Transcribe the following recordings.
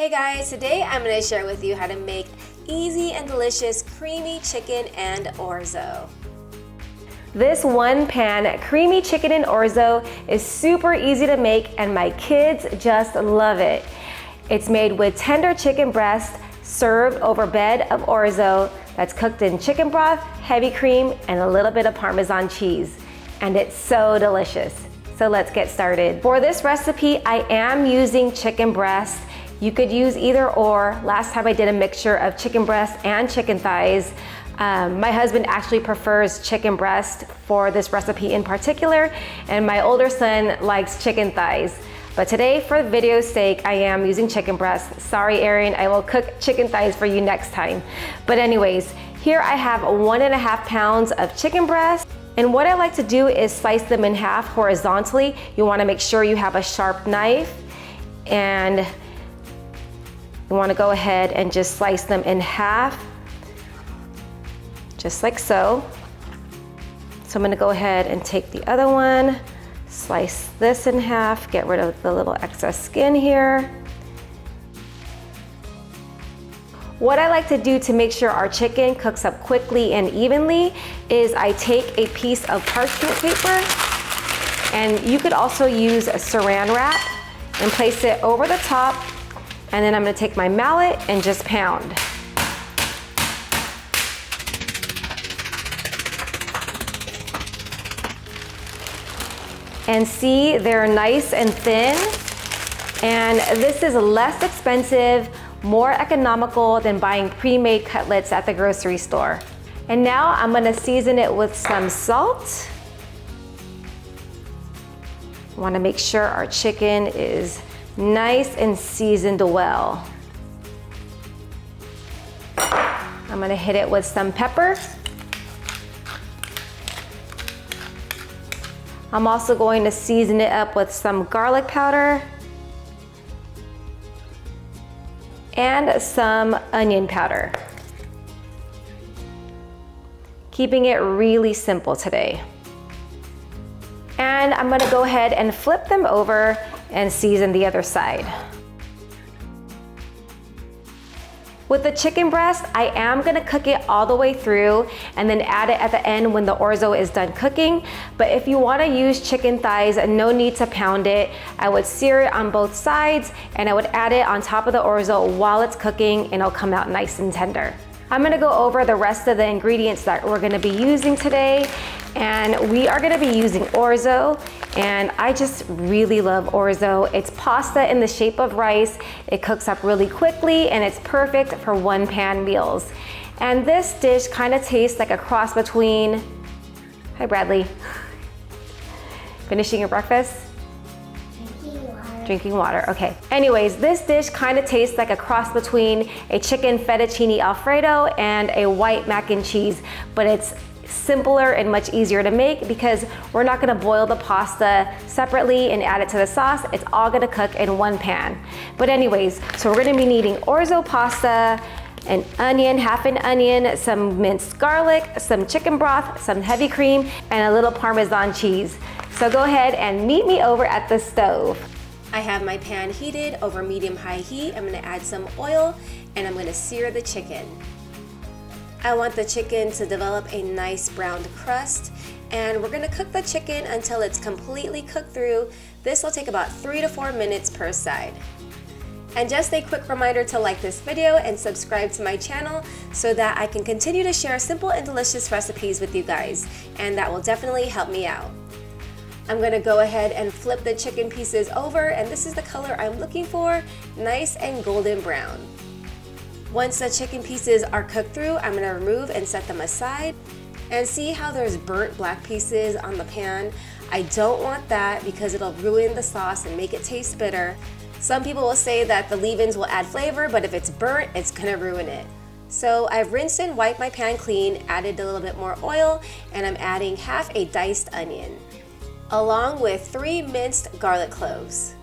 Hey guys, today I'm going to share with you how to make easy and delicious creamy chicken and orzo. This one pan creamy chicken and orzo is super easy to make and my kids just love it. It's made with tender chicken breast served over bed of orzo that's cooked in chicken broth, heavy cream, and a little bit of Parmesan cheese. And it's so delicious. So let's get started. For this recipe, I am using chicken breast. You could use either or. Last time I did a mixture of chicken breast and chicken thighs. My husband actually prefers chicken breast for this recipe in particular, and my older son likes chicken thighs. But today, for video's sake, I am using chicken breast. Sorry, Erin, I will cook chicken thighs for you next time. But anyways, here I have 1.5 pounds of chicken breast. And what I like to do is slice them in half horizontally. You wanna make sure you have a sharp knife, and you wanna go ahead and just slice them in half, just like so. So I'm gonna go ahead and take the other one, slice this in half, get rid of the little excess skin here. What I like to do to make sure our chicken cooks up quickly and evenly is I take a piece of parchment paper, and you could also use a saran wrap, and place it over the top, and then I'm gonna take my mallet and just pound. And see, they're nice and thin, and this is less expensive, more economical than buying pre-made cutlets at the grocery store. And now I'm gonna season it with some salt. Wanna make sure our chicken is nice and seasoned well. I'm gonna hit it with some pepper. I'm also going to season it up with some garlic powder and some onion powder. Keeping it really simple today. And I'm gonna go ahead and flip them over and season the other side. With the chicken breast, I am gonna cook it all the way through and then add it at the end when the orzo is done cooking. But if you wanna use chicken thighs, no need to pound it. I would sear it on both sides and I would add it on top of the orzo while it's cooking, and it'll come out nice and tender. I'm gonna go over the rest of the ingredients that we're gonna be using today. And we are gonna be using orzo, and I just really love orzo. It's pasta in the shape of rice. It cooks up really quickly, and it's perfect for one pan meals. And this dish kind of tastes like a cross between, hi Bradley, finishing your breakfast? Drinking water, okay. Anyways, this dish kind of tastes like a cross between a chicken fettuccine alfredo and a white mac and cheese, but it's simpler and much easier to make because we're not gonna boil the pasta separately and add it to the sauce. It's all gonna cook in one pan. But anyways, so we're gonna be needing orzo pasta, an onion, half an onion, some minced garlic, some chicken broth, some heavy cream, and a little Parmesan cheese. So go ahead and meet me over at the stove. I have my pan heated over medium-high heat. I'm gonna add some oil and I'm gonna sear the chicken. I want the chicken to develop a nice browned crust, and we're gonna cook the chicken until it's completely cooked through. This will take about 3 to 4 minutes per side. And just a quick reminder to like this video and subscribe to my channel so that I can continue to share simple and delicious recipes with you guys, and that will definitely help me out. I'm gonna go ahead and flip the chicken pieces over, and this is the color I'm looking for, nice and golden brown. Once the chicken pieces are cooked through, I'm gonna remove and set them aside. And see how there's burnt black pieces on the pan? I don't want that because it'll ruin the sauce and make it taste bitter. Some people will say that the leave-ins will add flavor, but if it's burnt, it's gonna ruin it. So I've rinsed and wiped my pan clean, added a little bit more oil, and I'm adding half a diced onion, along with 3 minced garlic cloves.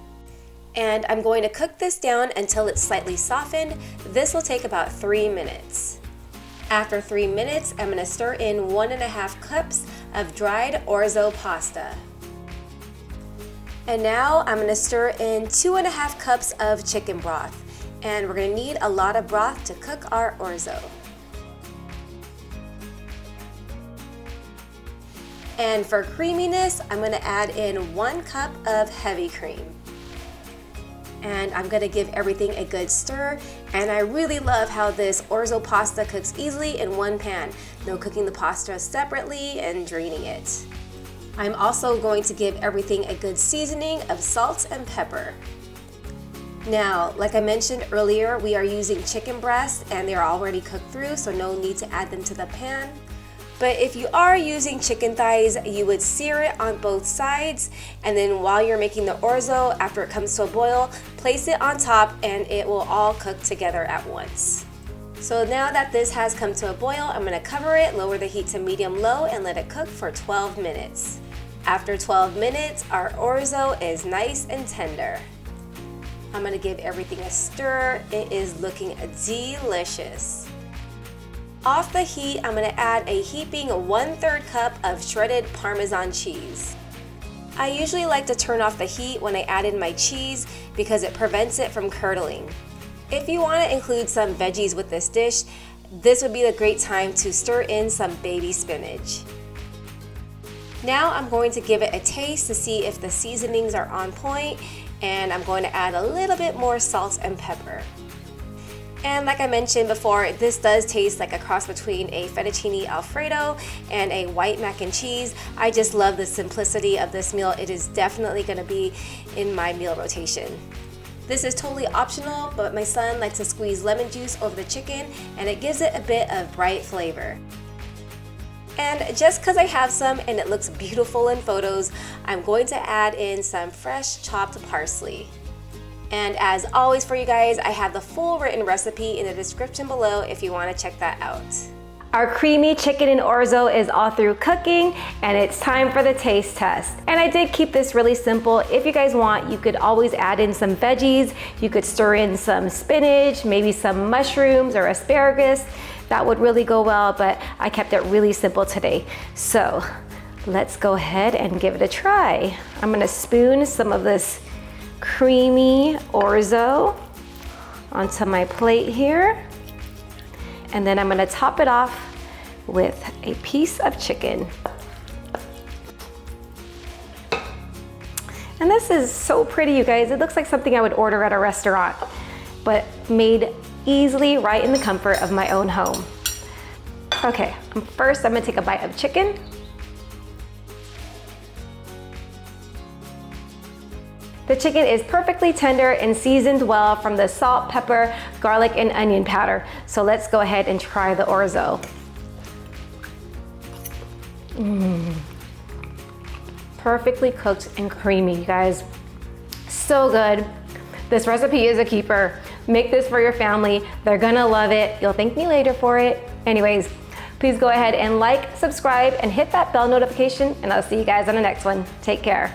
And I'm going to cook this down until it's slightly softened. This will take about 3 minutes. After 3 minutes, I'm gonna stir in 1.5 cups of dried orzo pasta. And now I'm gonna stir in 2.5 cups of chicken broth. And we're gonna need a lot of broth to cook our orzo. And for creaminess, I'm gonna add in 1 cup of heavy cream. And I'm gonna give everything a good stir. And I really love how this orzo pasta cooks easily in one pan. No cooking the pasta separately and draining it. I'm also going to give everything a good seasoning of salt and pepper. Now, like I mentioned earlier, we are using chicken breasts and they're already cooked through, so no need to add them to the pan. But if you are using chicken thighs, you would sear it on both sides, and then while you're making the orzo, after it comes to a boil, place it on top and it will all cook together at once. So now that this has come to a boil, I'm gonna cover it, lower the heat to medium-low, and let it cook for 12 minutes. After 12 minutes, our orzo is nice and tender. I'm gonna give everything a stir. It is looking delicious. Off the heat, I'm gonna add a heaping 1/3 cup of shredded Parmesan cheese. I usually like to turn off the heat when I add in my cheese because it prevents it from curdling. If you wanna include some veggies with this dish, this would be a great time to stir in some baby spinach. Now I'm going to give it a taste to see if the seasonings are on point, and I'm going to add a little bit more salt and pepper. And like I mentioned before, this does taste like a cross between a fettuccine alfredo and a white mac and cheese. I just love the simplicity of this meal. It is definitely gonna be in my meal rotation. This is totally optional, but my son likes to squeeze lemon juice over the chicken and it gives it a bit of bright flavor. And just because I have some and it looks beautiful in photos, I'm going to add in some fresh chopped parsley. And as always for you guys, I have the full written recipe in the description below if you want to check that out. Our creamy chicken and orzo is all through cooking, and it's time for the taste test. And I did keep this really simple. If you guys want, you could always add in some veggies. You could stir in some spinach, maybe some mushrooms or asparagus. That would really go well, but I kept it really simple today. So let's go ahead and give it a try. I'm gonna spoon some of this creamy orzo onto my plate here. And then I'm gonna top it off with a piece of chicken. And this is so pretty, you guys. It looks like something I would order at a restaurant, but made easily right in the comfort of my own home. Okay, first I'm gonna take a bite of chicken. The chicken is perfectly tender and seasoned well from the salt, pepper, garlic, and onion powder. So let's go ahead and try the orzo. Perfectly cooked and creamy, you guys. So good. This recipe is a keeper. Make this for your family. They're gonna love it. You'll thank me later for it. Anyways, please go ahead and like, subscribe, and hit that bell notification, and I'll see you guys on the next one. Take care.